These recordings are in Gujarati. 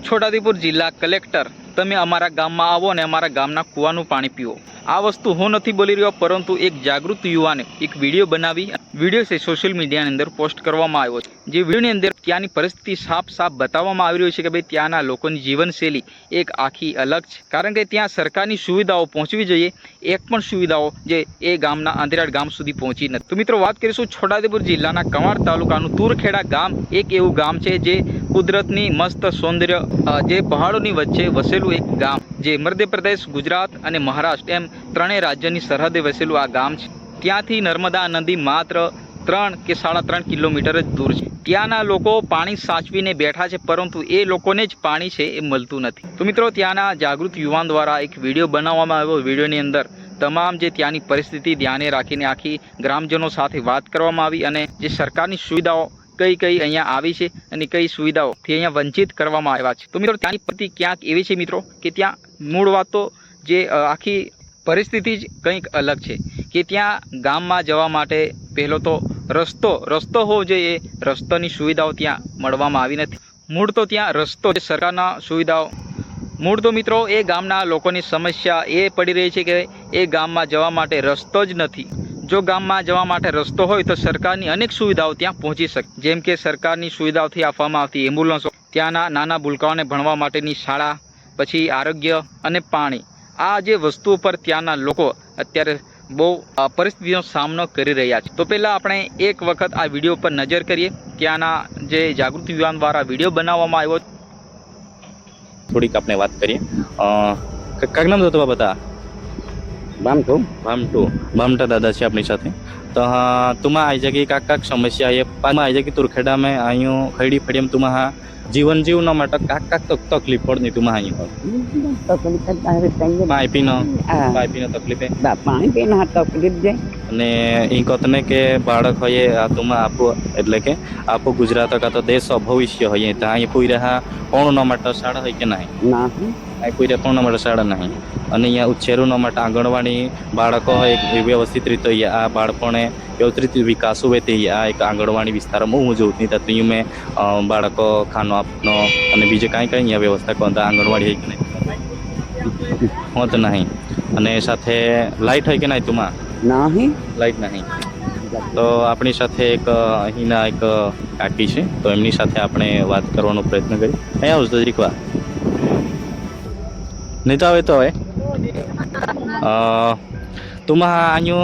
છોટાઉદેપુર જિલ્લા કલેક્ટર, તમે અમારા ગામમાં આવો અને અમારા ગામના કૂવાનું પાણી પીવો। આ વસ્તુ હું નથી બોલી રહ્યો, પરંતુ એક જાગૃત યુવાને એક વિડીયો બનાવી વિડીયો છે સોશિયલ મીડિયાની અંદર પોસ્ટ કરવામાં આવ્યો છે। જે વિડીયોની અંદર ત્યાંની પરિસ્થિતિ સાફ બતાવવામાં આવી રહ્યું છે કે ભાઈ ત્યાંના લોકોની જીવનશૈલી એક આખી અલગ છે, કારણ કે ત્યાં સરકારની સુવિધાઓ પહોંચવી જોઈએ, એક પણ સુવિધાઓ જે એ ગામના અંતરિયાળ ગામ સુધી પહોંચી નથી। તો મિત્રો વાત કરીશું છોટાઉદેપુર જિલ્લાના કવાંટ તાલુકાનું તુરખેડા ગામ। એક એવું ગામ છે જે કુદરતની મસ્ત સૌંદર્ય જે પહાડોની વચ્ચે વસેલું એક ગામ, જે મધ્યપ્રદેશ, ગુજરાત અને મહારાષ્ટ્ર એમ ત્રણેય રાજ્યની સરહદે વસેલું આ ગામ છે। ત્યાંથી નર્મદા નદી માત્ર 3 કે 3.5 કિલોમીટર જ દૂર છે। ત્યાંના લોકો પાણી સાચવીને બેઠા છે, પરંતુ એ લોકોને જ પાણી છે એ મળતું નથી। તો મિત્રો ત્યાંના જાગૃત યુવાન દ્વારા એક વિડીયો બનાવવામાં આવ્યો। વિડીયોની અંદર તમામ જે ત્યાંની પરિસ્થિતિ ધ્યાને રાખીને આખી ગ્રામજનો સાથે વાત કરવામાં આવી અને જે સરકારની સુવિધાઓ કઈ કઈ અહીંયા આવી છે અને કઈ સુવિધાઓથી અહીંયા વંચિત કરવામાં આવ્યા છે। તો મિત્રો ત્યાંની પરિસ્થિતિ ક્યાંક એવી છે મિત્રો કે ત્યાં મૂળ વાત તો જે આખી પરિસ્થિતિ જ કંઈક અલગ છે કે ત્યાં ગામમાં જવા માટે પહેલો તો રસ્તો હોવો જોઈએ, રસ્તાની સુવિધાઓ ત્યાં મળવામાં આવી નથી। મૂળ તો ત્યાં રસ્તો સરકારના સુવિધાઓ મૂળ તો મિત્રો એ ગામના લોકોની સમસ્યા એ પડી રહી છે કે એ ગામમાં જવા માટે રસ્તો જ નથી। જો ગામમાં જવા માટે રસ્તો હોય તો સરકારની અનેક સુવિધાઓ ત્યાં પહોંચી શકે, જેમ કે સરકારની સુવિધાઓથી આપવામાં આવતી એમ્બ્યુલન્સો, ત્યાંના નાના ભૂલકાઓને ભણવા માટેની શાળા, પછી આરોગ્ય અને પાણી, આ જે વસ્તુઓ પર ત્યાંના લોકો અત્યારે બહુ પરિસ્થિતિનો સામનો કરી રહ્યા છે। તો પહેલાં આપણે એક વખત આ વિડીયો પર નજર કરીએ। ત્યાંના જે જાગૃત યુવાન દ્વારા વિડીયો બનાવવામાં આવ્યો। થોડીક આપણે વાત કરીએ। કાક નામ તો બતા भामटू दादा છે આપણી સાથે। તો तुम्हा आई जगह काक समस्या ये आई जगह तुरखेड़ा में आयु खड़ी फड़ी में तुम्हा जीवन जीवन માટે કાક તકલીફ પડની तुम्हा आई પાઇપીનો તકલીફ પાણી તકલીફ જાય અને ઈ કતને કે બાળક હોય આ तुम्हा આપો એટલે કે આપો ગુજરાત કા તો દેશ ભવિષ્ય હોય ત્યાં અહીં કોઈ રહ્યા કોણ માટે શાળા હોય કે નહીં અહીં કોઈ રહ્યા કોણ માટે શાળા નહીં અને અહીંયા ઉછેરું માટે આંગણવાડી બાળકો હોય વ્યવસ્થિત રીતે આ બાળકોને વ્યવસ્થિત વિકાસ હોય તે આ એક આંગણવાડી વિસ્તારમાં હું જોઉં નહીં તો મેં બાળકો ખાનો આપનો અને બીજે કાંઈ અહીંયા વ્યવસ્થા કરતા આંગણવાડી હોય કે નહીં હોત નહીં અને સાથે લાઇટ હોય કે નહીં તુમાં નહીં લાઇટ નહીં। તો આપણી સાથે એક અહીંના એક કાકી છે, તો એમની સાથે આપણે વાત કરવાનો પ્રયત્ન કરીએ। અહીંયા આવું તો રીકવા નહીં તો આવે તો હવે तुम्हा आयु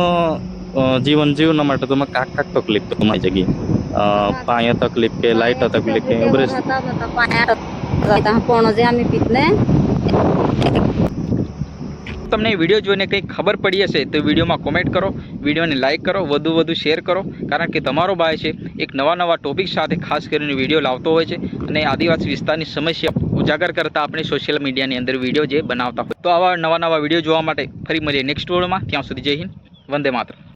जीवन जीवन માટે तुम्हा કાક તકલીફ તમારી જગ્યાએ પાણી તકલીફ કે લાઇટ તકલીફ કે ઉભરે તમને વિડીયો જોઈને કંઈ ખબર પડી હશે તો વિડીયોમાં કોમેન્ટ કરો, વિડીયોને લાઇક કરો, વધુ શેર કરો, કારણ કે તમારો ભાઈ છે એક નવા ટોપિક સાથે ખાસ કરીને વિડીયો લાવતો હોય છે અને આદિવાસી વિસ્તારની સમસ્યા ઉજાગર કરતા આપણે સોશિયલ મીડિયાની અંદર વિડીયો જે બનાવતા હોય। તો આવા નવા વિડીયો જોવા માટે ફરી મળીએ નેક્સ્ટ વિડીયોમાં। ત્યાં સુધી જય હિન્દ, વંદે માતરમ।